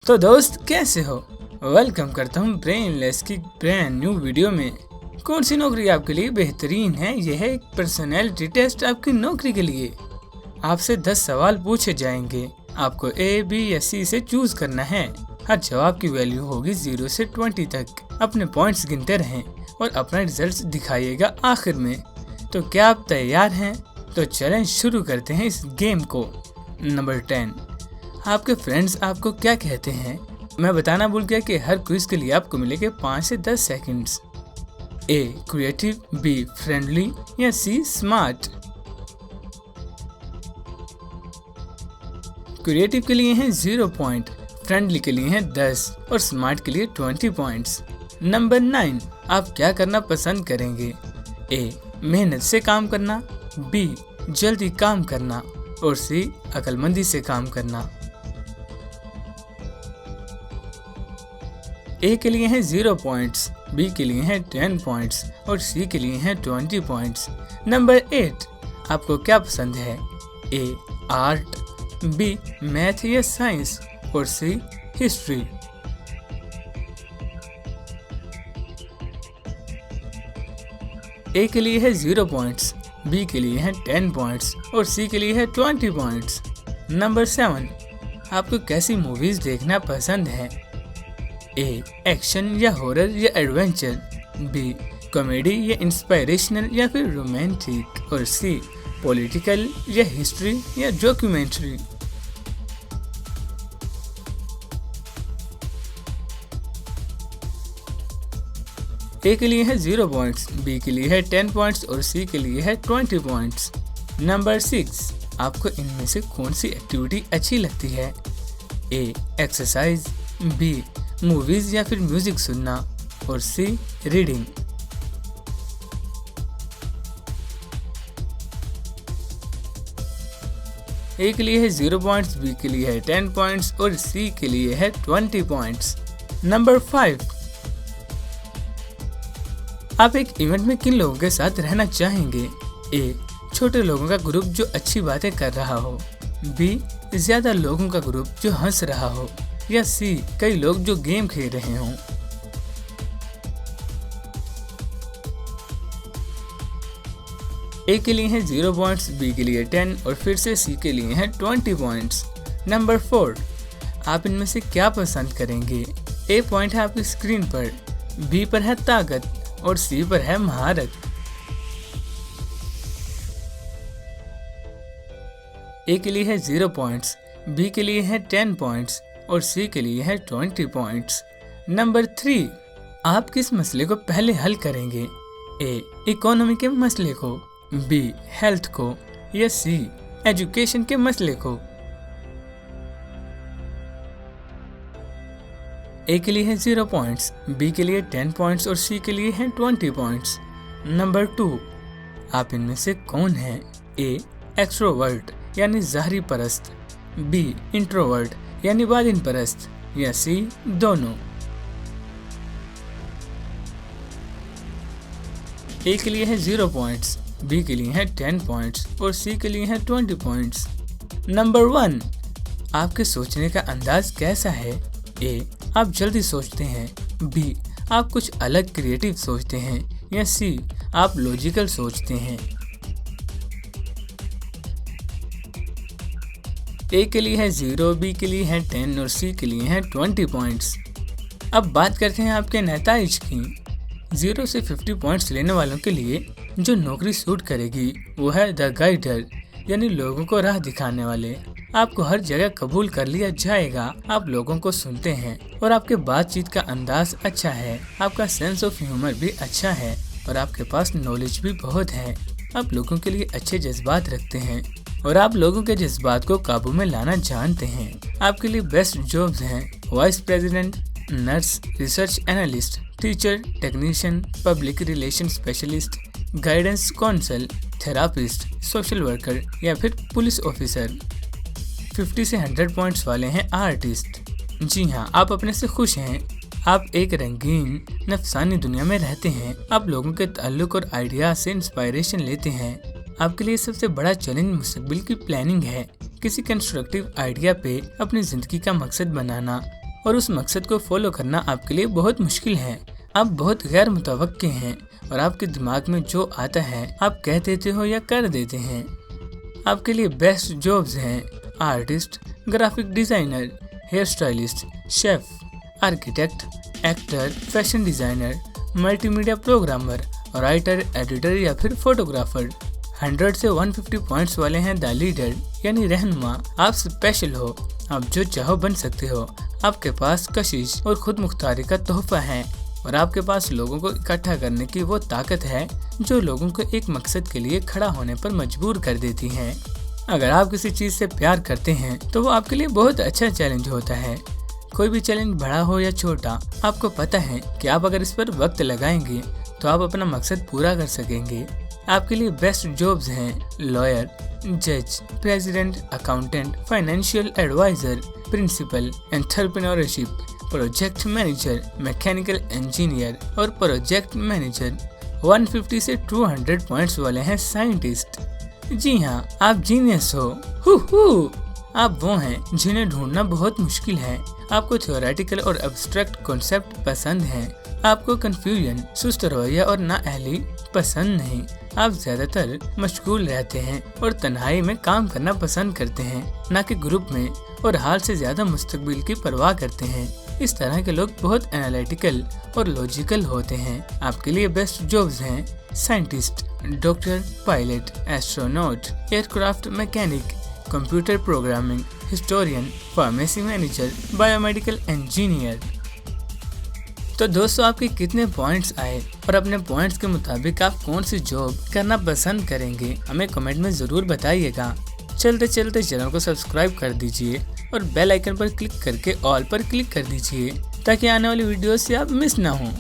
तो दोस्त कैसे हो? वेलकम करता हूँ ब्रेनलेस की ब्रांड न्यू वीडियो में। कौन सी नौकरी आपके लिए बेहतरीन है? यह है एक पर्सनैलिटी टेस्ट आपकी नौकरी के लिए। आपसे 10 सवाल पूछे जाएंगे। आपको A, B या C से चूज करना है। हर जवाब की वैल्यू होगी 0 से 20 तक। अपने पॉइंट्स गिनते रहें और अपना रिजल्ट दिखाइएगा आखिर में। तो क्या आप तैयार हैं? तो चलें शुरू करते हैं इस गेम को। नंबर 10, आपके फ्रेंड्स आपको क्या कहते हैं? मैं बताना भूल गया कि हर क्विज के लिए आपको मिलेंगे 5 से 10 seconds. A, creative, B, friendly या C, स्मार्ट। क्रिएटिव के लिए हैं 0 पॉइंट, फ्रेंडली के लिए हैं 10 और स्मार्ट के लिए 20 पॉइंट्स। नंबर 9, आप क्या करना पसंद करेंगे? A, मेहनत से काम करना, B, जल्दी काम करना और C, अक्लमंदी से काम करना। A के लिए हैं 0 पॉइंट्स, B के लिए हैं 10 पॉइंट्स और C के लिए हैं 20 पॉइंट्स। नंबर 8, आपको क्या पसंद है? A, आर्ट, B, मैथ या साइंस और C, हिस्ट्री। A के लिए है 0 पॉइंट्स, B के लिए है 10 पॉइंट्स और C के लिए है 20 पॉइंट्स। नंबर 7, आपको कैसी मूवीज देखना पसंद है? A, एक्शन या हॉरर या एडवेंचर, B, कॉमेडी या इंस्पिरेशनल या फिर रोमांटिक और C, पॉलिटिकल या हिस्ट्री या डॉक्यूमेंट्री। A के लिए है 0 पॉइंट्स, B के लिए है 10 पॉइंट्स और C के लिए है 20 पॉइंट्स। नंबर 6, आपको इनमें से कौन सी एक्टिविटी अच्छी लगती है? A, एक्सरसाइज, B, मूवीज या फिर म्यूजिक सुनना और C, रीडिंग। A के लिए है 0 पॉइंट्स, B के लिए है 10 पॉइंट्स और C के लिए है 20 पॉइंट्स। नंबर 5, आप एक इवेंट में किन लोगों के साथ रहना चाहेंगे? A, छोटे लोगों का ग्रुप जो अच्छी बातें कर रहा हो, B, ज्यादा लोगों का ग्रुप जो हंस रहा हो या C, कई लोग जो गेम खेल रहे हों। A के लिए है 0 पॉइंट्स, B के लिए 10 और फिर से C के लिए है 20 पॉइंट्स। नंबर 4, आप इनमें से क्या पसंद करेंगे? A पॉइंट है आपकी स्क्रीन पर, B पर है ताकत और C पर है महारत। A के लिए है 0 पॉइंट्स, B के लिए है 10 पॉइंट्स और C के लिए है 20 पॉइंट्स। नंबर 3, आप किस मसले को पहले हल करेंगे? A, इकोनॉमी के मसले को, B, हेल्थ को या C, एजुकेशन के मसले को। A के लिए है 0 पॉइंट्स, B के लिए 10 पॉइंट्स और C के लिए है 20 पॉइंट्स। नंबर 2, आप इनमें से कौन है? A, एक्सट्रोवर्ट यानी ज़ाहरी परस्त, B, इंट्रोवर्ट यानी बातिन परस्त या C, दोनों। A के लिए है 0 पॉइंट्स, B के लिए है 10 पॉइंट्स और C के लिए है 20 पॉइंट्स। नंबर 1, आपके सोचने का अंदाज कैसा है? A, आप जल्दी सोचते हैं, B, आप कुछ अलग क्रिएटिव सोचते हैं या C, आप लॉजिकल सोचते हैं। A के लिए है 0, B के लिए है 10 और C के लिए है 20 पॉइंट्स। अब बात करते हैं आपके नताइज की। 0 से 50 पॉइंट्स लेने वालों के लिए जो नौकरी सूट करेगी वो है द गाइडर यानी लोगों को राह दिखाने वाले। आपको हर जगह कबूल कर लिया जाएगा। आप लोगों को सुनते हैं और आपके बातचीत का अंदाज अच्छा है। आपका सेंस ऑफ ह्यूमर भी अच्छा है और आपके पास नॉलेज भी बहुत है। आप लोगों के लिए अच्छे जज्बात रखते हैं और आप लोगों के जज्बात को काबू में लाना जानते हैं। आपके लिए बेस्ट जॉब्स हैं vice president, nurse, research analyst, teacher, technician, public relation specialist, guidance counsel, therapist, social worker या फिर पुलिस ऑफिसर। 50 से 100 पॉइंट्स वाले हैं आर्टिस्ट। जी हाँ, आप अपने से खुश हैं। आप एक रंगीन नफसानी दुनिया में रहते हैं। आप लोगों के ताल्लुक और आइडिया से इंस्पायरेशन लेते हैं। आपके लिए सबसे बड़ा चैलेंज मुस्तकबिल की प्लानिंग है। किसी कंस्ट्रक्टिव आइडिया पे अपनी जिंदगी का मकसद बनाना और उस मकसद को फॉलो करना आपके लिए बहुत मुश्किल है। आप बहुत गैर मुतवक्के हैं और आपके दिमाग में जो आता है आप कह देते हो या कर देते हैं। आपके लिए बेस्ट जॉब्स हैं artist, graphic designer, hair stylist, chef, architect, actor, fashion designer, multimedia programmer, writer, editor या फिर फोटोग्राफर। 100 से 150 पॉइंट्स वाले हैं द लीडर यानी रहनुमा। आप स्पेशल हो, आप जो चाहो बन सकते हो। आपके पास कशिश और खुद मुख्तारी का तोहफा है और आपके पास लोगों को इकट्ठा करने की वो ताकत है जो लोगों को एक मकसद के लिए खड़ा होने पर मजबूर कर देती है। अगर आप किसी चीज से प्यार करते हैं तो वो आपके लिए बहुत अच्छा चैलेंज होता है। कोई भी चैलेंज बड़ा हो या छोटा, आपको पता है कि आप अगर इस पर वक्त लगाएंगे तो आप अपना मकसद पूरा कर सकेंगे। आपके लिए बेस्ट जॉब्स हैं लॉयर, जज, president, accountant, financial adviser, principal, entrepreneurship, project manager, mechanical engineer और प्रोजेक्ट मैनेजर। 150 से 200 पॉइंट्स वाले हैं साइंटिस्ट। जी हाँ, आप जीनियस हो। आप वो हैं जिन्हें ढूंढना बहुत मुश्किल है। आपको थ्योरेटिकल और एब्स्ट्रैक्ट कॉन्सेप्ट पसंद हैं। आपको कंफ्यूजन, सुस्त रवैया और नाअहली पसंद नहीं। आप ज्यादातर मशगूल रहते हैं और तन्हाई में काम करना पसंद करते हैं, न कि ग्रुप में, और हाल से ज्यादा मुस्तकबिल की परवाह करते हैं। इस तरह के लोग बहुत एनालिटिकल और लॉजिकल होते हैं। आपके लिए बेस्ट जॉब्स हैं scientist, doctor, pilot, astronaut, aircraft mechanic, computer programming, historian, pharmacy manager, biomedical engineer. तो दोस्तों, आपके कितने पॉइंट्स आए और अपने पॉइंट्स के मुताबिक आप कौन सी जॉब करना पसंद करेंगे, हमें कमेंट में जरूर बताइएगा। चलते चलते चैनल को सब्सक्राइब कर दीजिए और बेल आइकन पर क्लिक करके ऑल पर क्लिक कर दीजिए ताकि आने वाली वीडियो से आप मिस ना हो।